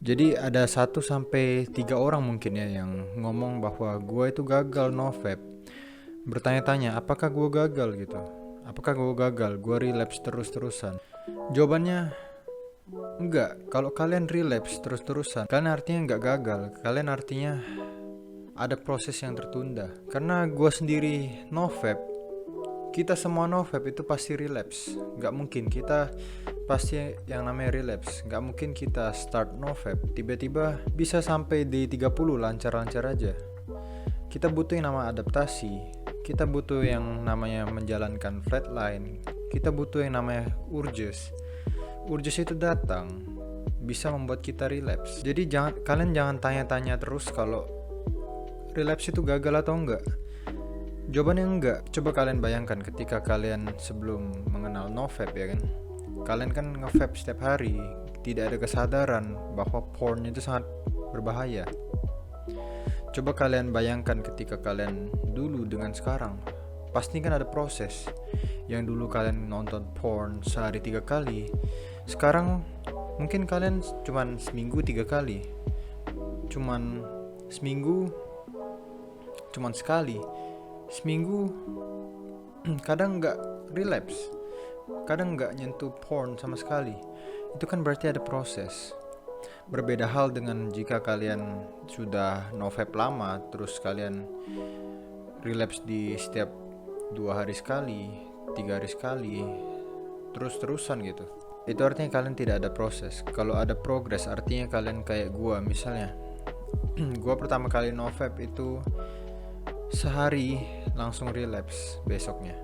Jadi ada 1 sampai 3 orang mungkin ya yang ngomong bahwa gue itu gagal novap. Bertanya-tanya, apakah gue gagal gitu? Apakah gue gagal? Gue relapse terus-terusan. Jawabannya enggak. Kalau kalian relapse terus-terusan, kalian artinya enggak gagal. Kalian artinya ada proses yang tertunda. Karena gue sendiri novap, kita semua novap itu pasti relapse. Gak mungkin kita pasti yang namanya relapse. Gak mungkin kita start novap tiba-tiba bisa sampai di 30 lancar-lancar aja. Kita butuh yang namanya adaptasi. Kita butuh yang namanya menjalankan flatline. Kita butuh yang namanya urges. Urges itu datang bisa membuat kita relapse. Jadi kalian jangan tanya-tanya terus kalau relapse itu gagal atau enggak. Jawabannya enggak. Coba kalian bayangkan ketika kalian sebelum mengenal novap ya kan. Kalian kan nge-vape setiap hari, tidak ada kesadaran bahwa porn itu sangat berbahaya. Coba kalian bayangkan ketika kalian dulu dengan sekarang. Pasti kan ada proses. Yang dulu kalian nonton porn sehari 3 kali, sekarang mungkin kalian cuman seminggu 3 kali. Cuman seminggu cuman sekali. Seminggu kadang nggak relapse, kadang nggak nyentuh porn sama sekali. Itu kan berarti ada proses. Berbeda hal dengan jika kalian sudah novap lama, terus kalian relapse di setiap 2 hari sekali, 3 hari sekali, terus-terusan gitu. Itu artinya kalian tidak ada proses. Kalau ada progress artinya kalian kayak gua misalnya. Gua pertama kali novap itu sehari langsung relapse besoknya.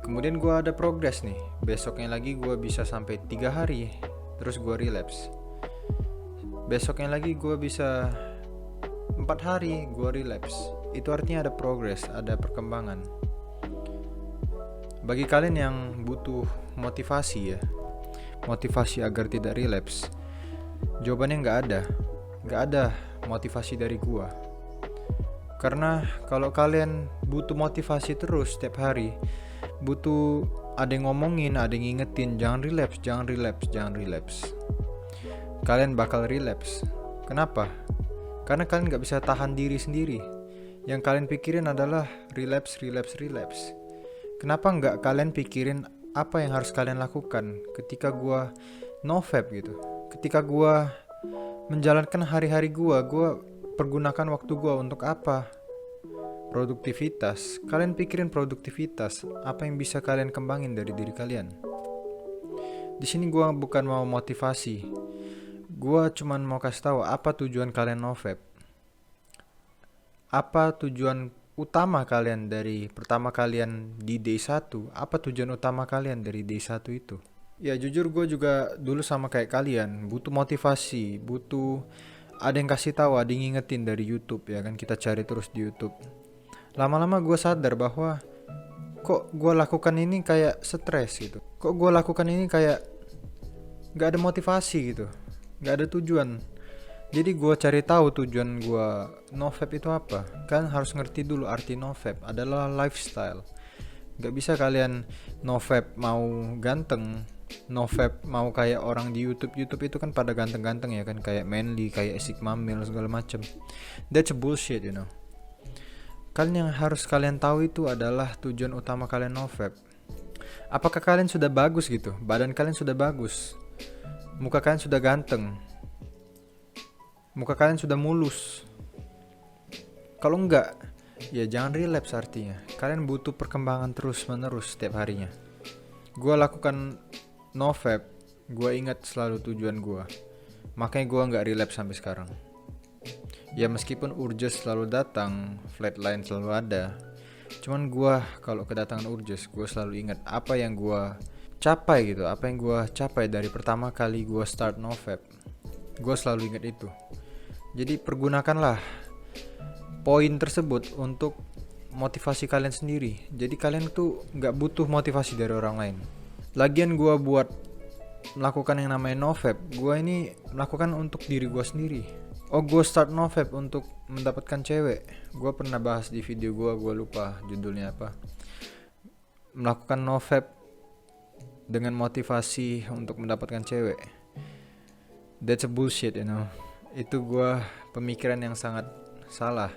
Kemudian gue ada progress nih. Besoknya lagi gue bisa sampai 3 hari, terus gue relapse. Besoknya lagi gue bisa 4 hari, gue relapse. Itu artinya ada progress, ada perkembangan. Bagi kalian yang butuh motivasi ya, motivasi agar tidak relapse, jawabannya nggak ada motivasi dari gue. Karena kalau kalian butuh motivasi terus setiap hari, butuh ada yang ngomongin, ada yang ngingetin, jangan relapse, jangan relapse, jangan relapse, kalian bakal relapse. Kenapa? Karena kalian gak bisa tahan diri sendiri. Yang kalian pikirin adalah relapse, relapse, relapse. Kenapa gak kalian pikirin apa yang harus kalian lakukan ketika gua novap gitu, ketika gua menjalankan hari-hari gua pergunakan waktu gua untuk apa? Produktivitas. Kalian pikirin produktivitas, apa yang bisa kalian kembangin dari diri kalian. Di sini gua bukan mau motivasi. Gua cuman mau kasih tahu apa tujuan kalian novap. Apa tujuan utama kalian dari pertama kalian di day 1? Apa tujuan utama kalian dari day 1 itu? Ya jujur gue juga dulu sama kayak kalian, butuh motivasi, butuh ada yang kasih tahu, ada yang ngingetin dari YouTube ya kan, kita cari terus di YouTube. Lama-lama gue sadar bahwa kok gue lakukan ini kayak stres gitu, kok gue lakukan ini kayak gak ada motivasi gitu, gak ada tujuan. Jadi gue cari tahu tujuan gue novap itu apa. Kan harus ngerti dulu arti novap adalah lifestyle. Gak bisa kalian novap mau ganteng, novap mau kayak orang di YouTube itu kan pada ganteng-ganteng ya kan, kayak Manly, kayak Sigma Male segala macem. That's bullshit, you know. Kalian yang harus kalian tahu itu adalah tujuan utama kalian novap. Apakah kalian sudah bagus gitu? Badan kalian sudah bagus, muka kalian sudah ganteng, muka kalian sudah mulus. Kalau enggak, ya jangan relapse artinya. Kalian butuh perkembangan terus menerus setiap harinya. Gue lakukan novap, gue ingat selalu tujuan gue, makanya gue nggak relapse sampai sekarang. Ya meskipun urges selalu datang, flatline selalu ada, cuman gue kalau kedatangan urges, gue selalu ingat apa yang gue capai gitu, apa yang gue capai dari pertama kali gue start novap. Gue selalu ingat itu. Jadi pergunakanlah poin tersebut untuk motivasi kalian sendiri. Jadi kalian tuh nggak butuh motivasi dari orang lain. Lagian gue buat melakukan yang namanya novap, gue ini melakukan untuk diri gue sendiri. Oh, gue start novap untuk mendapatkan cewek. Gue pernah bahas di video gue lupa judulnya apa. Melakukan novap dengan motivasi untuk mendapatkan cewek. That's a bullshit, Itu gue pemikiran yang sangat salah.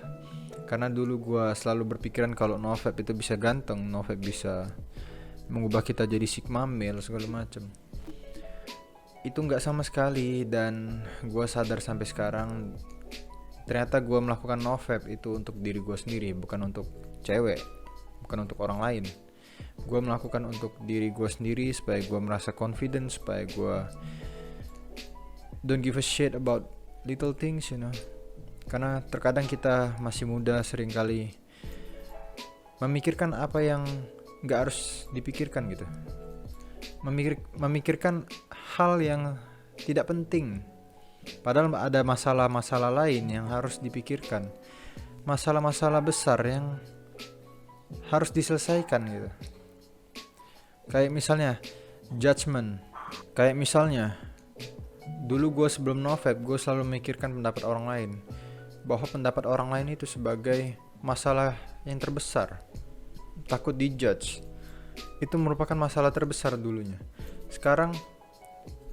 Karena dulu gue selalu berpikiran kalau NoFap itu bisa ganteng, NoFap bisa mengubah kita jadi sigma male segala macam. Itu nggak sama sekali, dan gue sadar sampai sekarang ternyata gue melakukan NoFap itu untuk diri gue sendiri, bukan untuk cewek, bukan untuk orang lain. Gue melakukan untuk diri gue sendiri supaya gue merasa confident, supaya gue don't give a shit about little things, Karena terkadang kita masih muda, seringkali memikirkan apa yang gak harus dipikirkan gitu. Memikirkan hal yang tidak penting, padahal ada masalah-masalah lain yang harus dipikirkan, masalah-masalah besar yang harus diselesaikan gitu. Kayak misalnya judgment. Kayak misalnya dulu gue sebelum NoFap, gue selalu memikirkan pendapat orang lain, bahwa pendapat orang lain itu sebagai masalah yang terbesar. Takut dijudge, itu merupakan masalah terbesar dulunya. Sekarang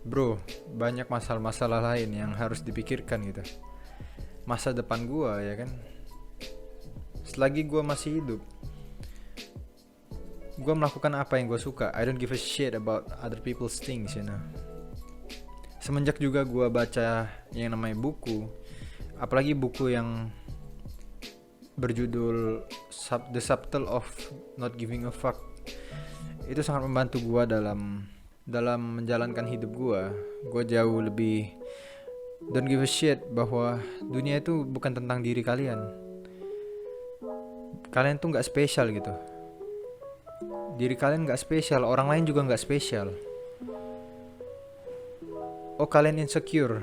bro, banyak masalah-masalah lain yang harus dipikirkan gitu. Masa depan gue, ya kan, selagi gue masih hidup, gue melakukan apa yang gue suka. I don't give a shit about other people's things, Semenjak juga gue baca yang namanya buku, apalagi buku yang berjudul The Subtle of Not Giving a Fuck, itu sangat membantu gue dalam menjalankan hidup gue. Gue jauh lebih don't give a shit bahwa dunia itu bukan tentang diri kalian. Kalian tuh gak spesial gitu. Diri kalian gak spesial, orang lain juga gak spesial. Oh, kalian insecure,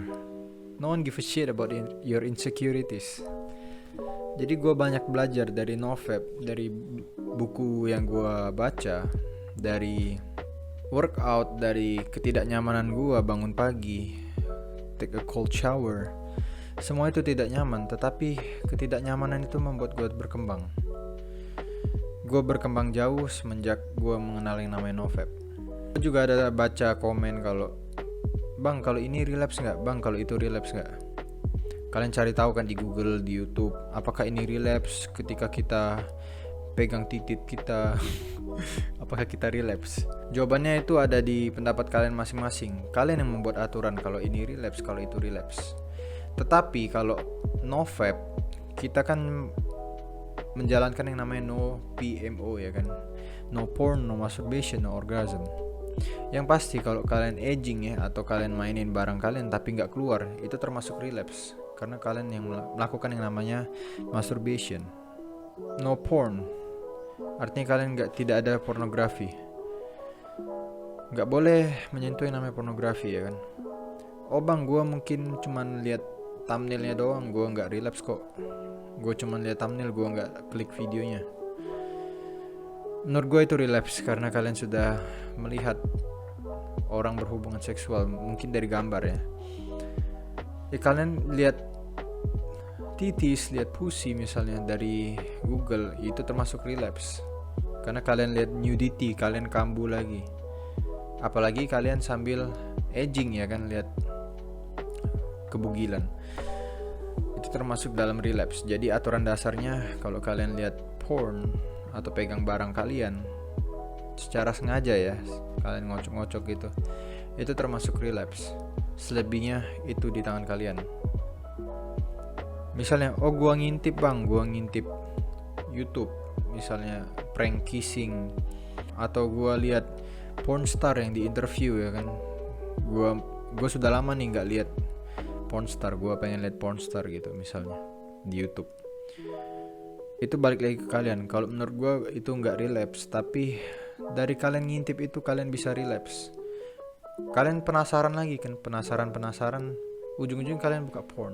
no one give a shit about your insecurities. Jadi gue banyak belajar dari NoFap, dari buku yang gue baca, dari workout, dari ketidaknyamanan gue bangun pagi, take a cold shower. Semua itu tidak nyaman, tetapi ketidaknyamanan itu membuat gue berkembang. Gue berkembang jauh semenjak gue mengenal yang namanya NoFap. Gue juga ada baca komen kalau, bang, kalau ini relapse nggak? Bang, kalau itu relapse nggak? Kalian cari tahu kan di Google, di YouTube, apakah ini relapse ketika kita pegang titik kita? Apakah kita relapse? Jawabannya itu ada di pendapat kalian masing-masing. Kalian yang membuat aturan kalau ini relapse, kalau itu relapse. Tetapi kalau NoFap, kita kan menjalankan yang namanya no PMO, ya kan? No porn, no masturbation, no orgasm. Yang pasti kalau kalian edging ya, atau kalian mainin barang kalian tapi nggak keluar, itu termasuk relapse, karena kalian yang melakukan yang namanya masturbation. No porn, artinya kalian tidak ada pornografi. Nggak boleh menyentuh yang namanya pornografi, ya kan? Oh bang, gue mungkin cuman lihat thumbnailnya doang, gue nggak relapse kok. Gue cuman lihat thumbnail, gue nggak klik videonya. Menurut gue itu relapse, karena kalian sudah melihat orang berhubungan seksual, mungkin dari gambar ya. Kalian lihat titis, lihat pussy misalnya dari Google, itu termasuk relapse. Karena kalian lihat nudity, kalian kambuh lagi. Apalagi kalian sambil edging, ya kan, lihat kebugilan. Itu termasuk dalam relapse. Jadi aturan dasarnya kalau kalian lihat porn atau pegang barang kalian secara sengaja ya, kalian ngocok-ngocok gitu, itu termasuk relapse. Selebihnya itu di tangan kalian. Misalnya, oh gua ngintip bang, gua ngintip YouTube, misalnya prank kissing, atau gua lihat porn star yang di interview, ya kan. Gua sudah lama nih nggak lihat porn star, gua pengen lihat porn star gitu misalnya di YouTube. Itu balik lagi ke kalian. Kalau menurut gue itu nggak relapse, tapi dari kalian ngintip itu kalian bisa relapse. Kalian penasaran lagi kan, penasaran, ujung-ujung kalian buka porn.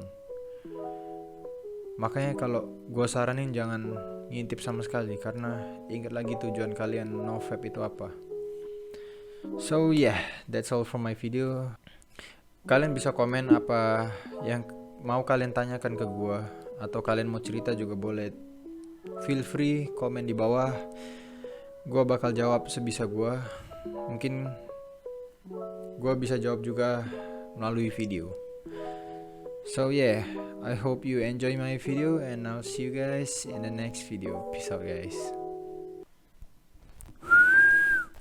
Makanya kalau gue saranin jangan ngintip sama sekali, karena ingat lagi tujuan kalian NoFap itu apa. So yeah, that's all from my video. Kalian bisa komen apa yang mau kalian tanyakan ke gue, atau kalian mau cerita juga boleh. Feel free komen di bawah. Gue bakal jawab sebisa gue. Mungkin gue bisa jawab juga melalui video. So yeah, I hope you enjoy my video and I'll see you guys in the next video. Peace out guys.